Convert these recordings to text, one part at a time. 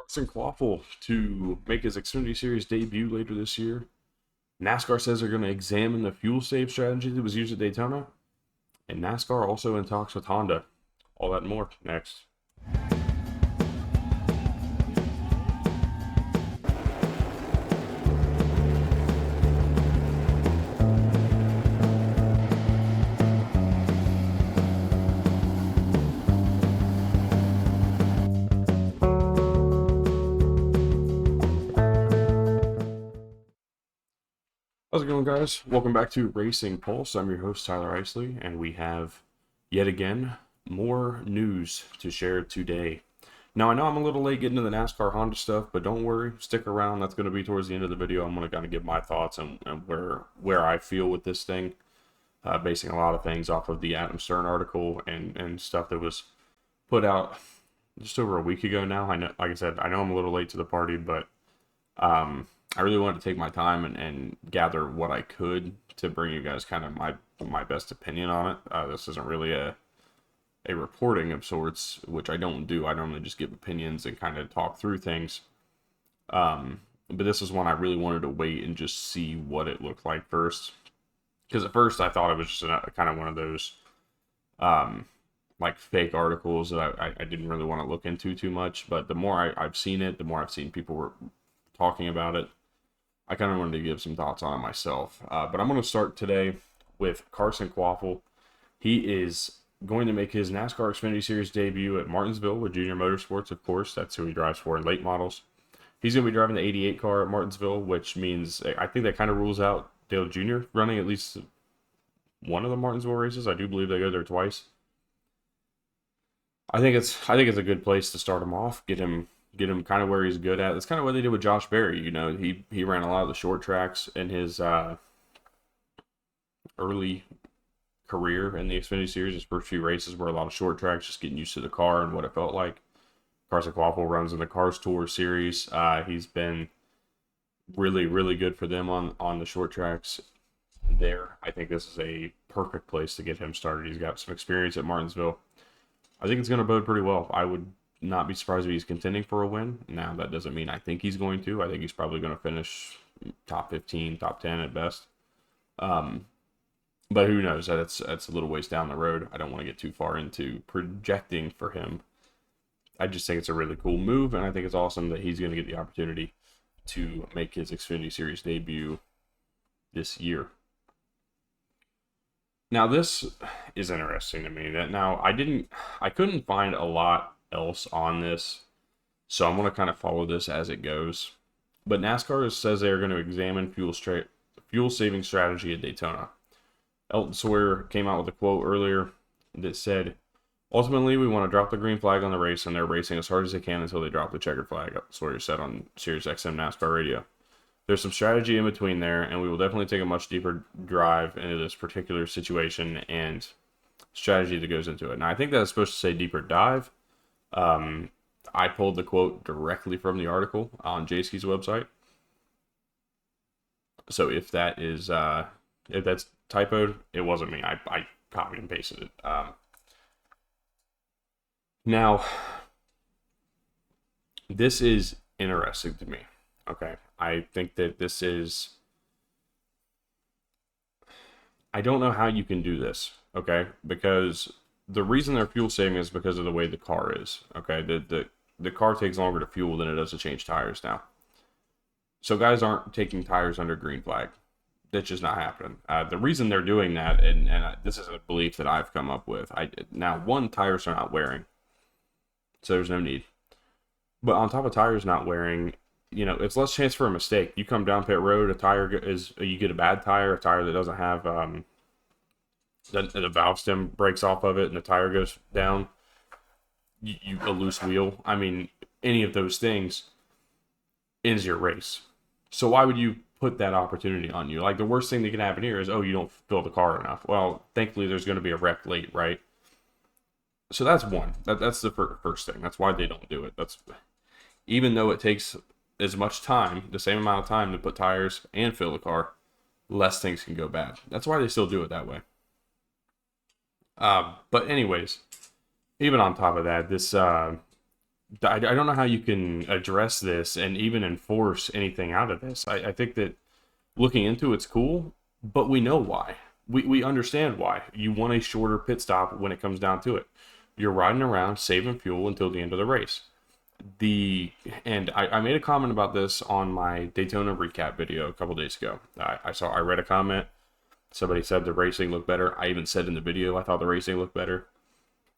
Carson Kvapil to make his Xfinity Series debut later this year. NASCAR says they're going to examine the fuel save strategy that was used at Daytona. And NASCAR also in talks with Honda. All that and more next. How's it going, guys? Welcome back to Racing Pulse. I'm your host, Tyler Isley, and we have, yet again, more news to share today. Now, I know I'm a little late getting to the NASCAR Honda stuff, but don't worry, stick around. That's going to be towards the end of the video. I'm going to kind of give my thoughts and where I feel with this thing, basing a lot of things off of the Adam Stern article and stuff that was put out just over a week ago now. I know, like I said, I know I'm a little late to the party, but I really wanted to take my time and gather what I could to bring you guys kind of my best opinion on it. This isn't really a reporting of sorts, which I don't do. I normally just give opinions and kind of talk through things. But this is one I really wanted to wait and just see what it looked like first. Because at first I thought it was just kind of one of those like fake articles that I didn't really want to look into too much. But the more I've seen it, the more I've seen people were talking about it, I kind of wanted to give some thoughts on it myself. But I'm going to start today with Carson Kvapil. He is going to make his NASCAR Xfinity Series debut at Martinsville with Junior Motorsports, of course. That's who he drives for in late models. He's going to be driving the 88 car at Martinsville, which means I think that kind of rules out Dale Jr. running at least one of the Martinsville races. I do believe they go there twice. I think it's a good place to start him off, get him kind of where he's good at. That's kind of what they did with Josh Berry. You know, he ran a lot of the short tracks in his early career in the Xfinity Series. His first few races were a lot of short tracks, just getting used to the car and what it felt like. Carson Kvapil runs in the Cars Tour Series. He's been really, really good for them on the short tracks there. I think this is a perfect place to get him started. He's got some experience at Martinsville. I think it's going to bode pretty well. I would not be surprised if he's contending for a win. Now, that doesn't mean I think he's going to. I think he's probably going to finish top 15, top 10 at best. But who knows? That's a little ways down the road. I don't want to get too far into projecting for him. I just think it's a really cool move, and I think it's awesome that he's going to get the opportunity to make his Xfinity Series debut this year. Now, this is interesting to me. Now, I couldn't find a lot else on this, so I'm going to kind of follow this as it goes. But NASCAR says they're going to examine fuel saving strategy at Daytona. Elton Sawyer came out with a quote earlier that said, "Ultimately, we want to drop the green flag on the race, and they're racing as hard as they can until they drop the checkered flag," Sawyer said on Sirius XM NASCAR radio. "There's some strategy in between there, and we will definitely take a much deeper dive into this particular situation and strategy that goes into it." Now, I think that's supposed to say deeper dive. I pulled the quote directly from the article on Jayski's website. So if that is if that's typoed, it wasn't me. I copied and pasted it. Now, this is interesting to me. Okay, I think that this is. I don't know how you can do this. Okay, because the reason they're fuel saving is because of the way the car is. Okay, the car takes longer to fuel than it does to change tires now. So guys aren't taking tires under green flag. That's just not happening. The reason they're doing that, and this is a belief that I've come up with. Now, one, tires are not wearing, so there's no need. But on top of tires not wearing, you know, it's less chance for a mistake. You come down pit road, you get a bad tire, a tire that doesn't have the valve stem breaks off of it and the tire goes down. You a loose wheel. I mean, any of those things ends your race. So why would you put that opportunity on you? Like, the worst thing that can happen here is, you don't fill the car enough. Well, thankfully there's going to be a wreck late, right? So that's one. That's the first thing. That's why they don't do it. Even though it takes as much time, the same amount of time to put tires and fill the car, less things can go bad. That's why they still do it that way. But anyways, even on top of that, this I don't know how you can address this and even enforce anything out of this. I think that looking into it's cool, but we know why. We understand why. You want a shorter pit stop when it comes down to it. You're riding around saving fuel until the end of the race. And I made a comment about this on my Daytona recap video a couple days ago. I read a comment. Somebody said the racing looked better. I even said in the video I thought the racing looked better.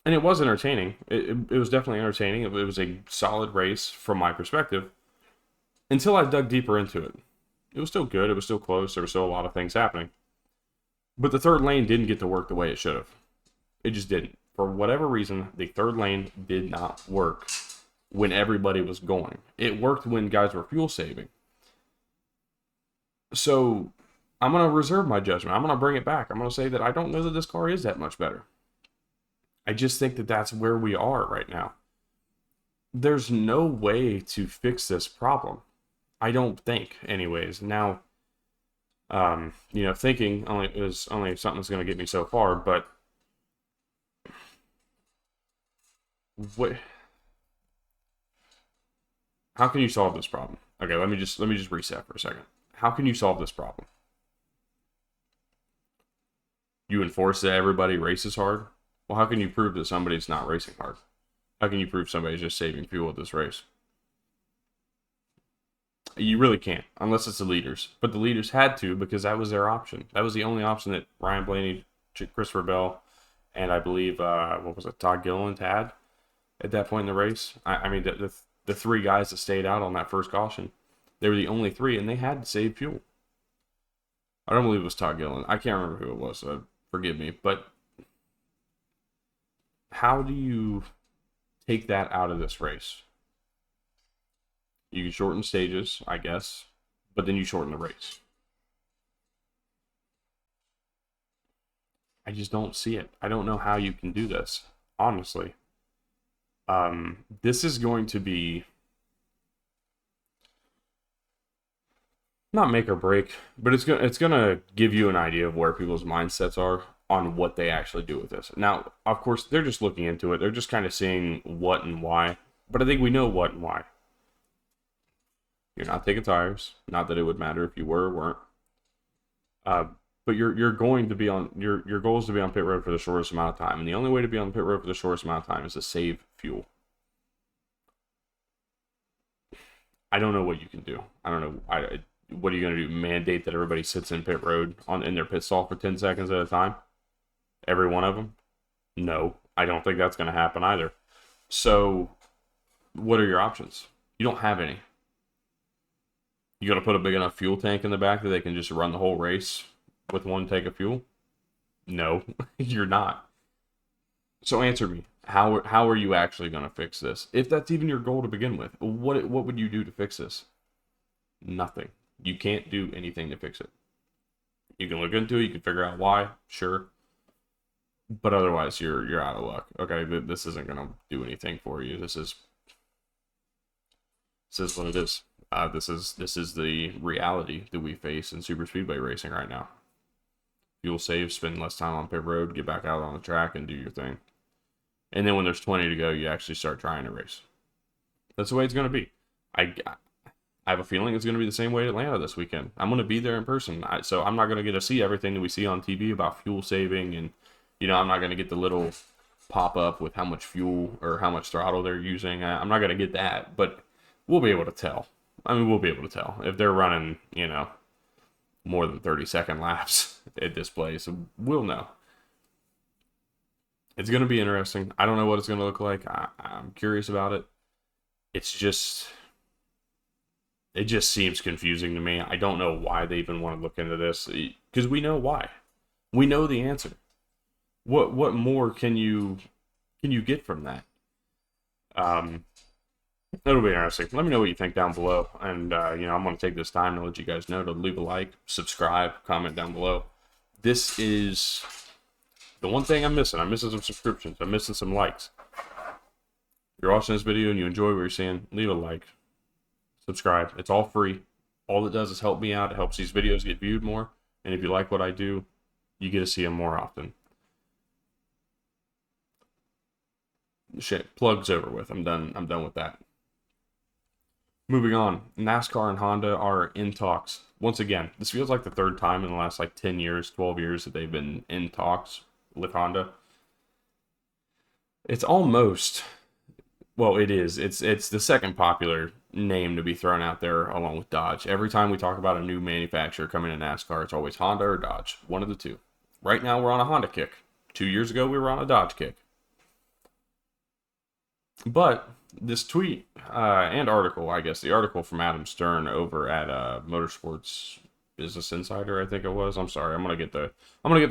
And it was entertaining. It was definitely entertaining. It was a solid race from my perspective until I dug deeper into it. It was still good. It was still close. There were still a lot of things happening. But the third lane didn't get to work the way it should have. It just didn't. For whatever reason, the third lane did not work when everybody was going. It worked when guys were fuel saving. So I'm going to reserve my judgment. I'm going to bring it back. I'm going to say that I don't know that this car is that much better. I just think that that's where we are right now. There's no way to fix this problem. I don't think, anyways. Now, thinking is only something that's going to get me so far, but how can you solve this problem? Okay, let me just reset for a second. How can you solve this problem? You enforce that everybody races hard? Well, how can you prove that somebody's not racing hard? How can you prove somebody's just saving fuel at this race? You really can't, unless it's the leaders. But the leaders had to, because that was their option. That was the only option that Ryan Blaney, Christopher Bell, and I believe, Todd Gilliland had at that point in the race. I mean, the three guys that stayed out on that first caution, they were the only three, and they had to save fuel. I don't believe it was Todd Gilliland. I can't remember who it was, so forgive me. But how do you take that out of this race? You can shorten stages, I guess, but then you shorten the race. I just don't see it. I don't know how you can do this, honestly. This is going to be not make or break, but it's gonna give you an idea of where people's mindsets are on what they actually do with this. Now, of course, they're just looking into it. They're just kind of seeing what and why. But I think we know what and why. You're not taking tires. Not that it would matter if you were or weren't. But you're going to be on your goal is to be on pit road for the shortest amount of time, and the only way to be on pit road for the shortest amount of time is to save fuel. I don't know what you can do. I don't know. What are you going to do? Mandate that everybody sits in pit road in their pit stall for 10 seconds at a time? Every one of them? No, I don't think that's going to happen either. So, what are your options? You don't have any. You going to put a big enough fuel tank in the back that they can just run the whole race with one tank of fuel? No, you're not. So answer me. How are you actually going to fix this? If that's even your goal to begin with, what would you do to fix this? Nothing. You can't do anything to fix it. You can look into it. You can figure out why. Sure. But otherwise, you're out of luck. Okay, this isn't going to do anything for you. This is what it is. This is the reality that we face in Superspeedway racing right now. Fuel save, spend less time on pit road, get back out on the track, and do your thing. And then when there's 20 to go, you actually start trying to race. That's the way it's going to be. I have a feeling it's going to be the same way at Atlanta this weekend. I'm going to be there in person, so I'm not going to get to see everything that we see on TV about fuel saving, and I'm not going to get the little pop-up with how much fuel or how much throttle they're using. I'm not going to get that, but we'll be able to tell. I mean, we'll be able to tell if they're running, more than 30-second laps at this place. We'll know. It's going to be interesting. I don't know what it's going to look like. I'm curious about it. It just seems confusing to me. I don't know why they even want to look into this, because we know why. We know the answer. What more can you get from that? It'll be interesting. Let me know what you think down below, and I'm going to take this time to let you guys know to leave a like, subscribe, comment down below. This is the one thing I'm missing. I'm missing some subscriptions. I'm missing some likes. If you're watching this video and you enjoy what you're seeing, leave a like, subscribe. It's all free. All it does is help me out. It helps these videos get viewed more, and if you like what I do, you get to see them more often. Shit, plug's over with. I'm done. I'm done with that. Moving on, NASCAR and Honda are in talks. Once again, this feels like the third time in the last like 10 years, 12 years that they've been in talks with Honda. It's almost, well, it is. It's the second popular name to be thrown out there along with Dodge. Every time we talk about a new manufacturer coming to NASCAR, it's always Honda or Dodge, one of the two. Right now we're on a Honda kick. 2 years ago we were on a Dodge kick. But this tweet and article, I guess the article from Adam Stern over at Motorsports Business Insider, I think it was. I'm sorry, I'm gonna get the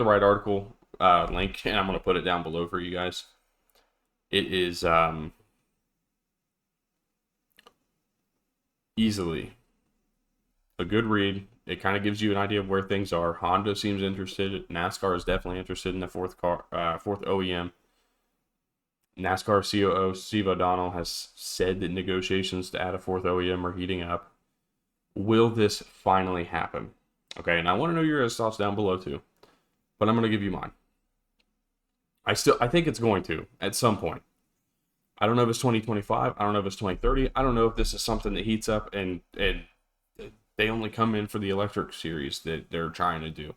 right article link, and I'm gonna put it down below for you guys. It is easily a good read. It kind of gives you an idea of where things are. Honda seems interested. NASCAR is definitely interested in the fourth OEM. NASCAR COO Steve O'Donnell has said that negotiations to add a fourth OEM are heating up. Will this finally happen? Okay, and I want to know your thoughts down below too, but I'm going to give you mine. I think it's going to at some point. I don't know if it's 2025. I don't know if it's 2030. I don't know if this is something that heats up and they only come in for the electric series that they're trying to do.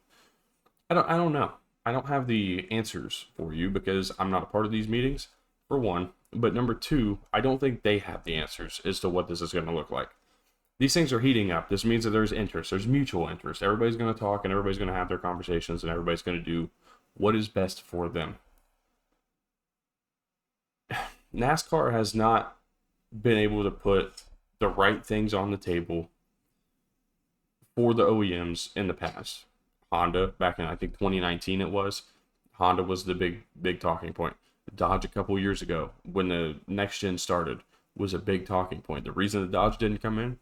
I don't know. I don't have the answers for you because I'm not a part of these meetings, for one. But number two, I don't think they have the answers as to what this is going to look like. These things are heating up. This means that there's interest. There's mutual interest. Everybody's going to talk and everybody's going to have their conversations and everybody's going to do what is best for them. NASCAR has not been able to put the right things on the table for the OEMs in the past. Honda, back in I think 2019 it was, Honda was the big talking point. Dodge a couple years ago, when the next gen started, was a big talking point. The reason the Dodge didn't come in,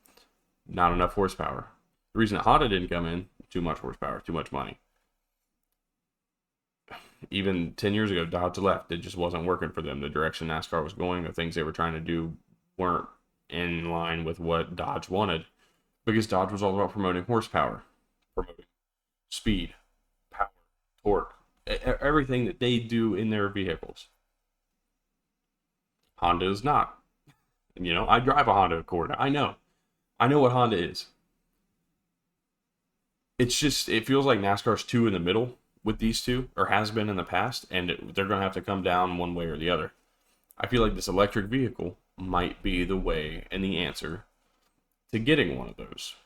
not enough horsepower. The reason that Honda didn't come in, too much horsepower, too much money. Even 10 years ago, Dodge left. It just wasn't working for them. The direction NASCAR was going, the things they were trying to do weren't in line with what Dodge wanted, because Dodge was all about promoting horsepower, promoting speed, power, torque, everything that they do in their vehicles. Honda is not. You know, I drive a Honda Accord. I know what Honda is. It's just, it feels like NASCAR's two in the middle with these two, or has been in the past, and they're going to have to come down one way or the other. I feel like this electric vehicle might be the way and the answer to getting one of those.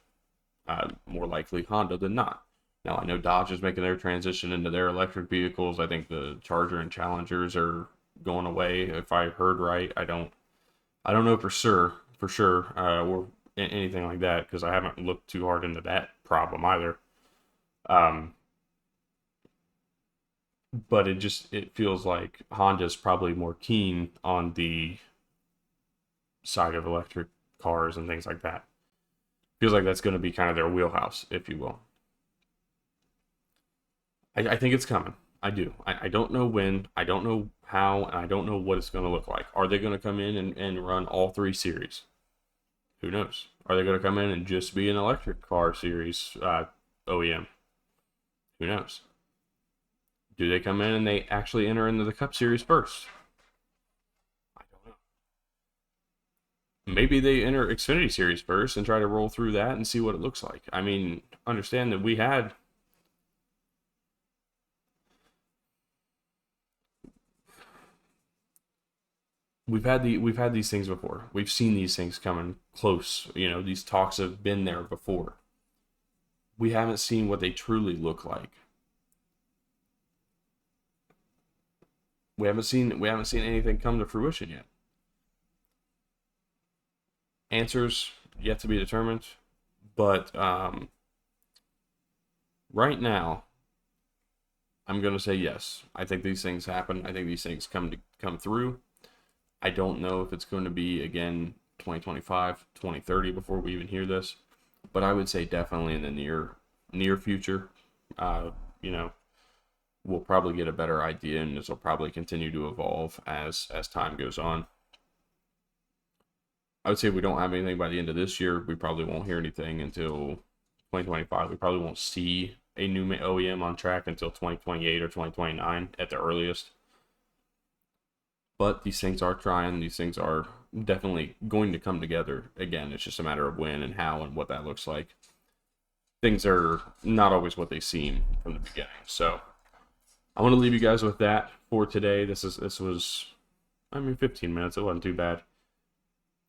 More likely Honda than not. Now, I know Dodge is making their transition into their electric vehicles. I think the Charger and Challengers are going away, if I heard right. I don't know for sure, or anything like that, because I haven't looked too hard into that problem either. But it feels like Honda's probably more keen on the side of electric cars and things like that. Feels like that's going to be kind of their wheelhouse, if you will. I think it's coming. I do. I don't know when, I don't know how, and I don't know what it's going to look like. Are they going to come in and run all three series? Who knows? Are they going to come in and just be an electric car series OEM? Who knows? Do they come in and they actually enter into the Cup Series first? I don't know. Maybe they enter Xfinity Series first and try to roll through that and see what it looks like. I mean, understand that we've had these things before. We've seen these things coming close. You know, these talks have been there before. We haven't seen what they truly look like. We haven't seen anything come to fruition yet. Answers yet to be determined, but right now, I'm going to say yes. I think these things happen. I think these things come through. I don't know if it's going to be, again, 2025, 2030 before we even hear this, but I would say definitely in the near future. You know, we'll probably get a better idea, and this will probably continue to evolve as time goes on. I would say if we don't have anything by the end of this year, we probably won't hear anything until 2025. We probably won't see a new OEM on track until 2028 or 2029 at the earliest. But these things are trying. These things are definitely going to come together. Again, it's just a matter of when and how and what that looks like. Things are not always what they seem from the beginning. So I want to leave you guys with that for today. This was, I mean, 15 minutes. It wasn't too bad.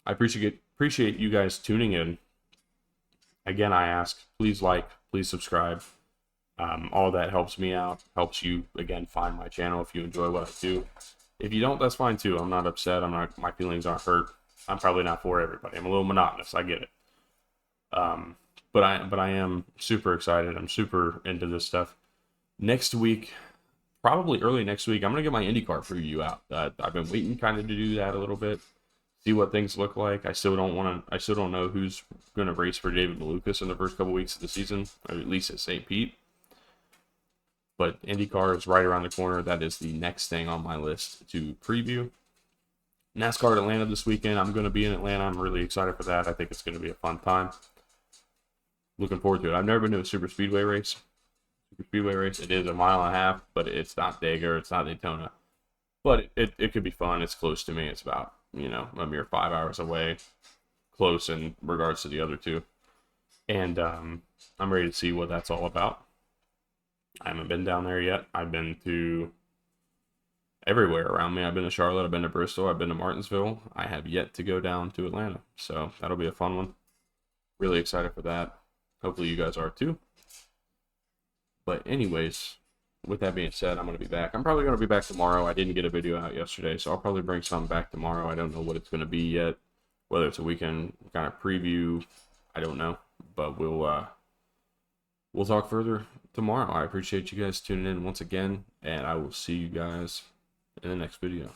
I appreciate you guys tuning in. Again, I ask, please like, please subscribe. All that helps me out, helps you, again, find my channel if you enjoy what I do. If you don't, that's fine too. I'm not upset. My feelings aren't hurt. I'm probably not for everybody. I'm a little monotonous. I get it. But I am super excited. I'm super into this stuff. Next week, probably early next week, I'm going to get my IndyCar preview out. I've been waiting kind of to do that a little bit. See what things look like. I still don't know who's going to race for David Malukas in the first couple weeks of the season, or at least at St. Pete. But IndyCar is right around the corner. That is the next thing on my list to preview. NASCAR at Atlanta this weekend. I'm going to be in Atlanta. I'm really excited for that. I think it's going to be a fun time. Looking forward to it. I've never been to a Superspeedway race. It is a mile and a half, but it's not Dagger. It's not Daytona. But it could be fun. It's close to me. It's about, a mere 5 hours away. Close in regards to the other two. And I'm ready to see what that's all about. I haven't been down there yet. I've been to everywhere around me. I've been to Charlotte. I've been to Bristol. I've been to Martinsville. I have yet to go down to Atlanta. So that'll be a fun one. Really excited for that. Hopefully you guys are too. But anyways, with that being said, I'm going to be back. I'm probably going to be back tomorrow. I didn't get a video out yesterday, so I'll probably bring something back tomorrow. I don't know what it's going to be yet. Whether it's a weekend kind of preview, I don't know. But we'll talk further tomorrow. I appreciate you guys tuning in once again, and I will see you guys in the next video.